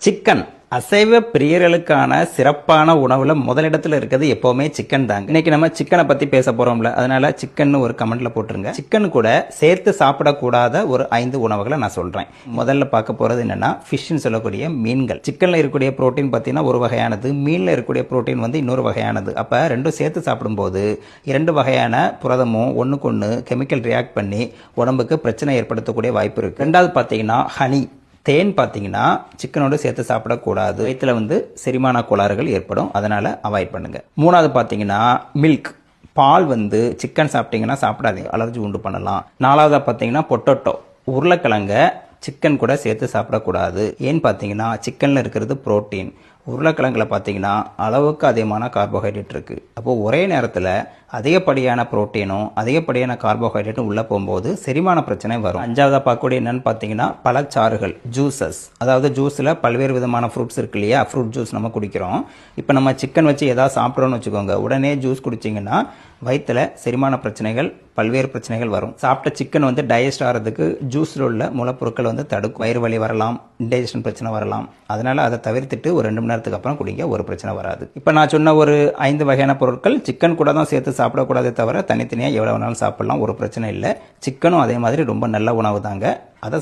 Chicken அசைவ பிரியர்களுக்கான சிறப்பான உணவுல முதலிடத்துல இருக்கிறது எப்பவுமே சிக்கன் தாங்க. இன்னைக்கு நம்ம சிக்கனை பத்தி பேச போறோம்ல, அதனால சிக்கன் ஒரு கமெண்ட்ல போட்டுருங்க. சிக்கன் கூட சேர்த்து சாப்பிடக்கூடாத ஒரு 5 உணவுகளை நான் சொல்றேன். முதல்ல பார்க்க போறது என்னன்னா ஃபிஷ்னு சொல்லக்கூடிய மீன்கள். சிக்கன்ல இருக்கக்கூடிய புரோட்டீன் பார்த்தீங்கன்னா ஒரு வகையானது, மீன்ல இருக்கக்கூடிய புரோட்டீன் வந்து இன்னொரு வகையானது. அப்ப ரெண்டும் சேர்த்து சாப்பிடும்போது 2 வகையான புரதமும் ஒண்ணுக்கு ஒன்று கெமிக்கல் ரியாக்ட் பண்ணி உடம்புக்கு பிரச்சனை ஏற்படுத்தக்கூடிய வாய்ப்பு இருக்கு. ரெண்டாவது பார்த்தீங்கன்னா ஹனி, தேன் பார்த்தீங்கன்னா சிக்கனோடு சேர்த்து சாப்பிடக்கூடாது. வயிற்றுல வந்து செரிமான கோளாறுகள் ஏற்படும், அதனால அவாய்ட் பண்ணுங்க. மூணாவது பார்த்தீங்கன்னா மில்க், பால் வந்து சிக்கன் சாப்பிட்டீங்கன்னா சாப்பிடாதீங்க, அலர்ஜி உண்டு பண்ணலாம். நாலாவதா பார்த்தீங்கன்னா பொட்டேட்டோ, உருளைக்கிழங்க சிக்கன் கூட சேர்த்து சாப்பிடக்கூடாது. ஏன்னு பார்த்தீங்கன்னா சிக்கன்ல இருக்கிறது புரோட்டீன், உருளைக்கிழங்குல பார்த்தீங்கன்னா அளவுக்கு அதிகமான கார்போஹைட்ரேட் இருக்கு. அப்போ ஒரே நேரத்தில் அதிகப்படியான புரோட்டீனும் அதிகப்படியான கார்போஹைட்ரேட்டும் உள்ள போகும்போது செரிமான பிரச்சனை வரும். அஞ்சாவதா பார்க்கக்கூடிய என்னன்னு பார்த்தீங்கன்னா பழச்சாறுகள், ஜூசஸ். அதாவது ஜூஸில் பல்வேறு விதமான ஃப்ரூட்ஸ் இருக்கு இல்லையா, ஃப்ரூட் ஜூஸ் நம்ம குடிக்கிறோம். இப்போ நம்ம சிக்கன் வச்சு ஏதாவது சாப்பிட்றோன்னு வச்சுக்கோங்க, உடனே ஜூஸ் குடிச்சிங்கன்னா வயிற்றுல செரிமான பிரச்சனைகள் பல்வேறு பிரச்சனைகள் வரும். சாப்பிட்ட சிக்கன் வந்து டைஜஸ்ட் ஆகிறதுக்கு ஜூஸில் உள்ள மூலப்பொருட்கள் வந்து தடுக்கும். வயிறு வலி வரலாம், இன்டைஜஷன் பிரச்சனை வரலாம். அதனால அதை தவிர்த்துட்டு ஒரு 2 மணி நேரத்துக்கு அப்புறம் குடிங்க, ஒரு பிரச்சனை வராது. இப்போ நான் சொன்ன ஒரு 5 வகையான பொருட்கள் சிக்கன் கூட தான் சேர்த்து சாப்பிடக்கூடாதே தவிர தனித்தனியாக எவ்வளோ வேணாலும் சாப்பிடலாம், ஒரு பிரச்சனை இல்லை. சிக்கனும் அதே மாதிரி ரொம்ப நல்ல உணவு தாங்க. அதை